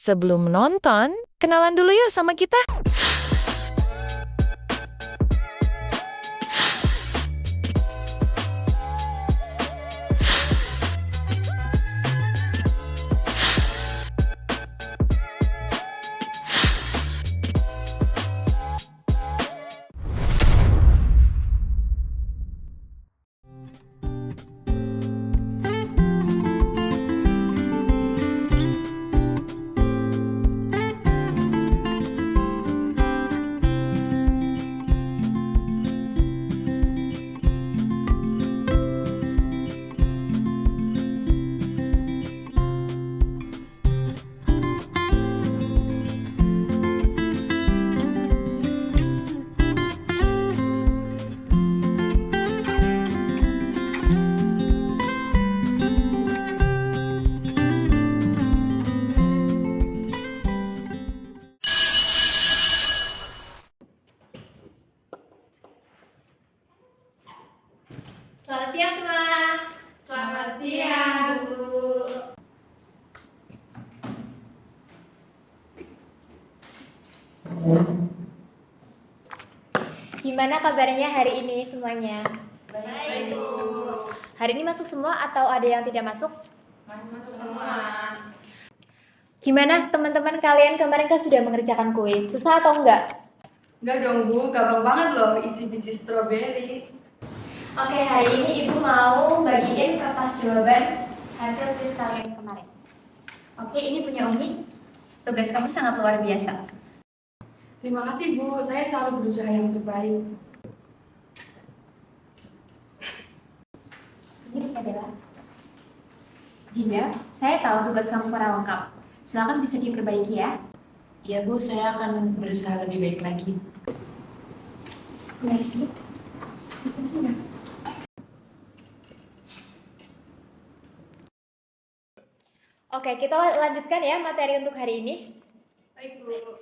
Sebelum nonton, kenalan dulu yuk sama kita. Selamat siang semua. Selamat siang, Bu. Gimana kabarnya hari ini semuanya? Baik, Bu. Hari ini masuk semua atau ada yang tidak masuk? Masuk semua. Gimana teman-teman kalian kemarin kan sudah mengerjakan kuis? Susah atau enggak? Enggak dong, Bu. Gampang banget loh isi biji stroberi. Oke, hari ini Ibu mau bagiin kertas jawaban hasil kuis kalian kemarin. Oke, ini punya Umi. Tugas kamu sangat luar biasa. Terima kasih, Bu. Saya selalu berusaha yang terbaik. Ini punya Bella. Dinda, saya tahu tugas kamu kurang lengkap. Silakan bisa diperbaiki ya. Iya Bu, saya akan berusaha lebih baik lagi. Dari sini. Dari sini. Oke, kita lanjutkan ya materi untuk hari ini. Baik, Bu.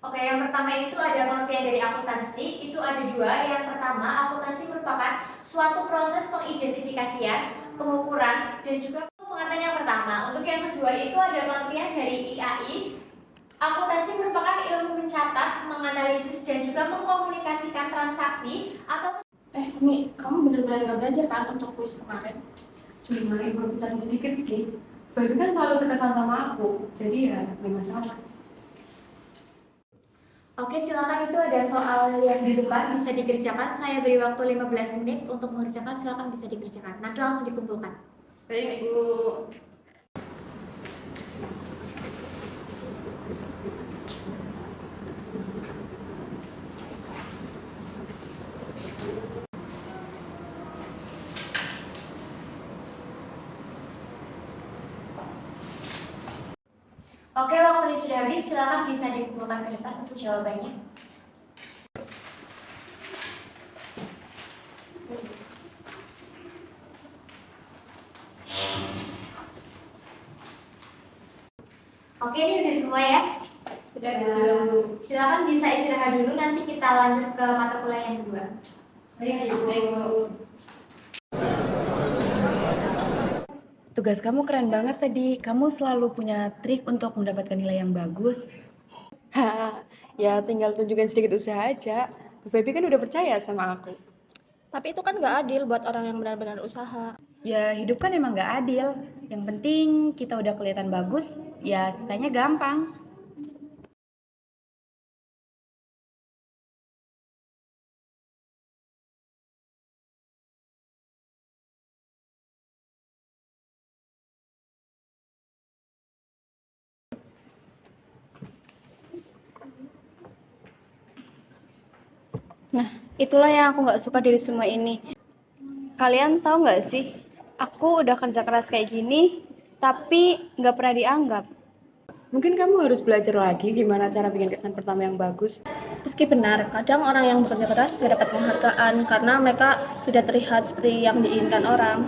Oke, yang pertama itu ada pengertian dari akuntansi. Itu ada dua. Yang pertama, akuntansi merupakan suatu proses pengidentifikasian, pengukuran, dan juga pengertian yang pertama. Untuk yang kedua itu ada pengertian dari IAI. Akuntansi merupakan ilmu mencatat, menganalisis, dan juga mengkomunikasikan transaksi atau Mi, kamu benar-benar nggak belajar kan untuk kuis kemarin? Cuma improvisasi sedikit sih. Feby kan selalu terkesan sama aku, jadi ya nggak masalah. Oke, silakan itu ada soal yang di depan bisa dikerjakan. Saya beri waktu 15 menit untuk mengerjakan. Silakan bisa dikerjakan. Nanti langsung dikumpulkan. Baik, Bu. Oke, waktunya sudah habis. Silakan bisa dikumpulkan ke depan untuk jawabannya. Oke, ini udah semua ya? Sudah. Ya. Silakan bisa istirahat dulu, nanti kita lanjut ke mata kuliah yang kedua. Baik, Bu. Tugas kamu keren banget tadi. Kamu selalu punya trik untuk mendapatkan nilai yang bagus. Ya tinggal tunjukkan sedikit usaha aja. Bu Feby kan udah percaya sama aku. Tapi itu kan nggak adil buat orang yang benar-benar usaha. Ya hidup kan emang gak adil. Yang penting kita udah kelihatan bagus, ya sisanya gampang. Nah, itulah yang aku nggak suka dari semua ini. Kalian tahu nggak sih, aku udah kerja keras kayak gini, tapi nggak pernah dianggap. Mungkin kamu harus belajar lagi gimana cara bikin kesan pertama yang bagus. Meski benar, kadang orang yang bekerja keras nggak dapat penghargaan karena mereka tidak terlihat seperti yang diinginkan orang.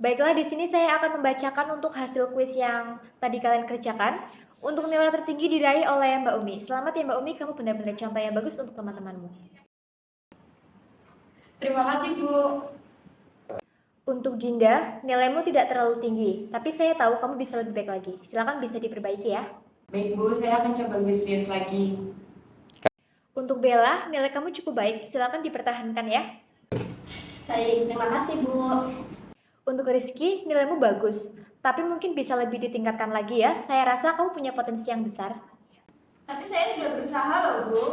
Baiklah, di sini saya akan membacakan untuk hasil kuis yang tadi kalian kerjakan. Untuk nilai tertinggi diraih oleh Mbak Umi. Selamat ya Mbak Umi, kamu benar-benar contoh yang bagus untuk teman-temanmu. Terima kasih, Bu. Untuk Dinda, nilaimu tidak terlalu tinggi, tapi saya tahu kamu bisa lebih baik lagi. Silakan bisa diperbaiki ya. Baik Bu, saya akan coba lebih serius lagi. Untuk Bella, nilai kamu cukup baik, silakan dipertahankan ya. Baik, terima kasih Bu. Untuk Rizky, nilaimu bagus, tapi mungkin bisa lebih ditingkatkan lagi ya. Saya rasa kamu punya potensi yang besar. Tapi saya sudah berusaha loh Bu.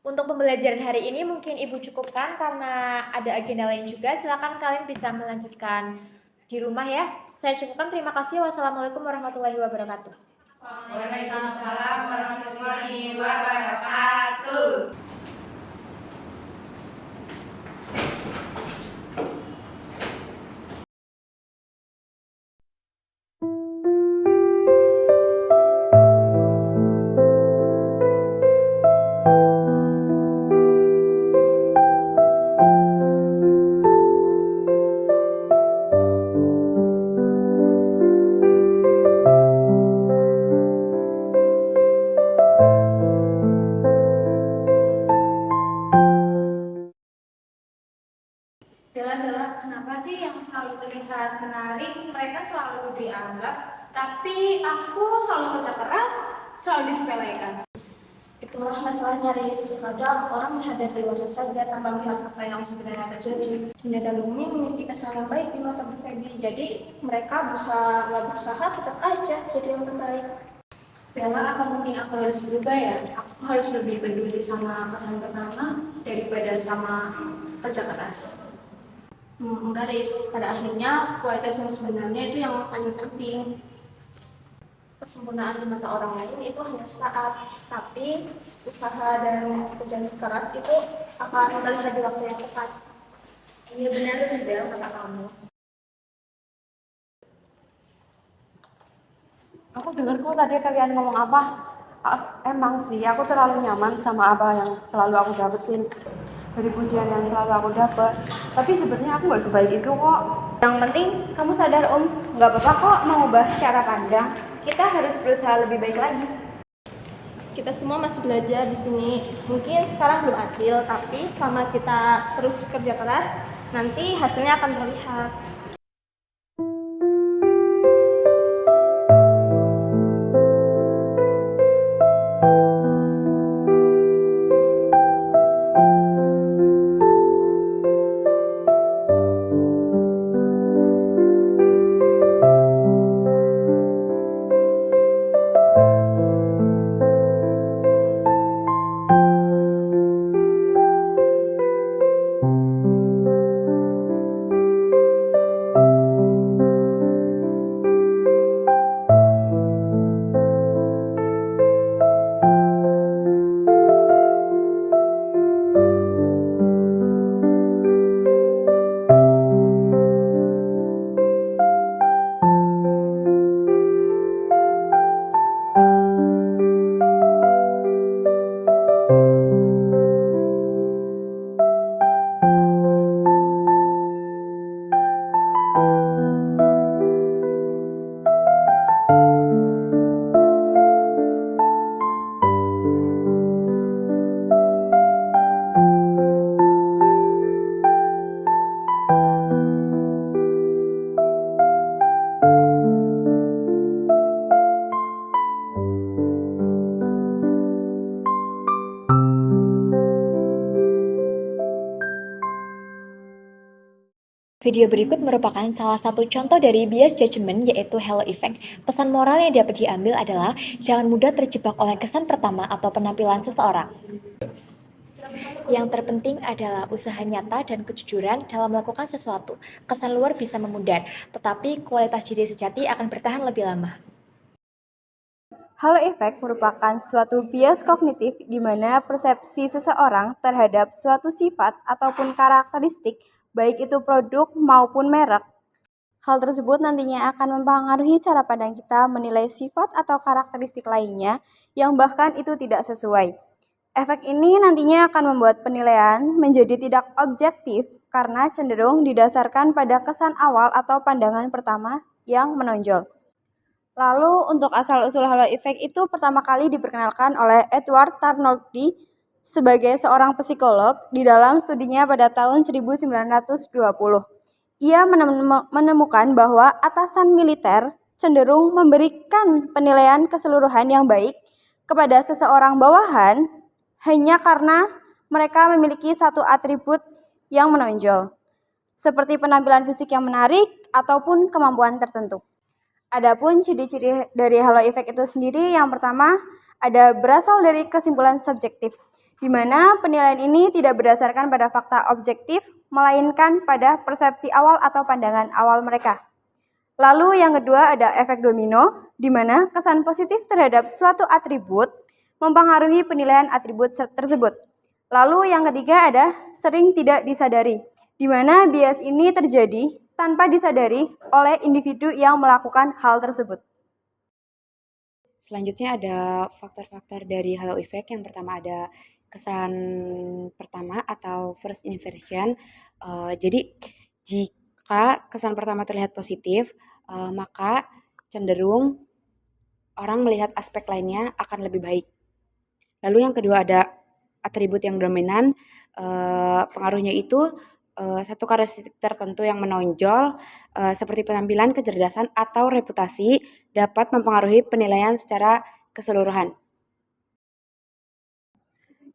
Untuk pembelajaran hari ini mungkin Ibu cukupkan karena ada agenda lain juga. Silakan kalian bisa melanjutkan di rumah ya. Saya cukupkan, terima kasih. Wassalamualaikum warahmatullahi wabarakatuh. Waalaikumsalam warahmatullahi wabarakatuh. Bella, kenapa sih yang selalu terlihat menarik, mereka selalu dianggap, tapi aku selalu kerja keras, selalu disepelekan? Itulah masalahnya, Riz. Terkadang orang melihat dari luar saja tanpa melihat apa yang sebenarnya terjadi. Dinda dan Umi memiliki kesan yang baik di mata Bu Feby, jadi mereka berusaha tetap aja jadi yang terbaik. Bella, apa mungkin aku harus berubah ya? Aku harus lebih peduli sama kesan pertama daripada sama kerja keras. Enggak, Riz. Pada akhirnya kualitas yang sebenarnya itu yang paling penting. Kesempurnaan di mata orang lain itu hanya sesaat, tapi usaha dan kerja keras itu akan terlihat di waktu yang tepat. Iya benar sih Bel, kata kamu. Aku dengar kok tadi kalian ngomong apa. Emang sih, aku terlalu nyaman sama apa yang selalu aku dapetin. Dari pujian yang selalu aku dapet. Tapi sebenarnya aku gak sebaik itu kok. Yang penting kamu sadar, nggak apa-apa kok mengubah cara pandang. Kita harus berusaha lebih baik lagi. Kita semua masih belajar di sini. Mungkin sekarang belum adil, tapi selama kita terus kerja keras, nanti hasilnya akan terlihat. Video berikut merupakan salah satu contoh dari bias judgment, yaitu halo effect. Pesan moral yang dapat diambil adalah jangan mudah terjebak oleh kesan pertama atau penampilan seseorang. Yang terpenting adalah usaha nyata dan kejujuran dalam melakukan sesuatu. Kesan luar bisa memudar, tetapi kualitas diri sejati akan bertahan lebih lama. Halo effect merupakan suatu bias kognitif di mana persepsi seseorang terhadap suatu sifat ataupun karakteristik, baik itu produk maupun merek. Hal tersebut nantinya akan mempengaruhi cara pandang kita menilai sifat atau karakteristik lainnya yang bahkan itu tidak sesuai. Efek ini nantinya akan membuat penilaian menjadi tidak objektif karena cenderung didasarkan pada kesan awal atau pandangan pertama yang menonjol. Lalu untuk asal-usul halo effect itu pertama kali diperkenalkan oleh Edward Tarnowski sebagai seorang psikolog di dalam studinya pada tahun 1920. Ia menemukan bahwa atasan militer cenderung memberikan penilaian keseluruhan yang baik kepada seseorang bawahan hanya karena mereka memiliki satu atribut yang menonjol, seperti penampilan fisik yang menarik ataupun kemampuan tertentu. Adapun ciri-ciri dari halo effect itu sendiri, yang pertama ada berasal dari kesimpulan subjektif, di mana penilaian ini tidak berdasarkan pada fakta objektif, melainkan pada persepsi awal atau pandangan awal mereka. Lalu yang kedua ada efek domino, di mana kesan positif terhadap suatu atribut mempengaruhi penilaian atribut tersebut. Lalu yang ketiga ada sering tidak disadari, di mana bias ini terjadi tanpa disadari oleh individu yang melakukan hal tersebut. Selanjutnya ada faktor-faktor dari halo effect. Yang pertama ada kesan pertama atau first impression. Jadi jika kesan pertama terlihat positif, maka cenderung orang melihat aspek lainnya akan lebih baik. Lalu yang kedua ada atribut yang dominan. Pengaruhnya itu satu karakteristik tertentu yang menonjol seperti penampilan, kecerdasan, atau reputasi dapat mempengaruhi penilaian secara keseluruhan.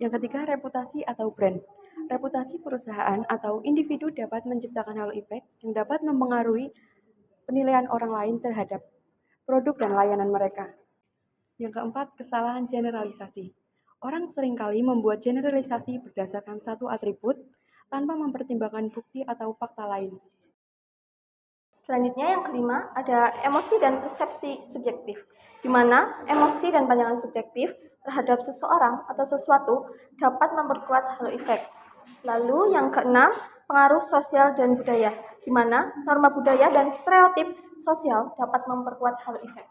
Yang ketiga, reputasi atau brand. Reputasi perusahaan atau individu dapat menciptakan halo effect yang dapat mempengaruhi penilaian orang lain terhadap produk dan layanan mereka. Yang keempat, kesalahan generalisasi. Orang seringkali membuat generalisasi berdasarkan satu atribut tanpa mempertimbangkan bukti atau fakta lain. Selanjutnya yang kelima ada emosi dan persepsi subjektif, di mana emosi dan pandangan subjektif terhadap seseorang atau sesuatu dapat memperkuat halo effect. Lalu yang keenam, pengaruh sosial dan budaya, di mana norma budaya dan stereotip sosial dapat memperkuat halo effect.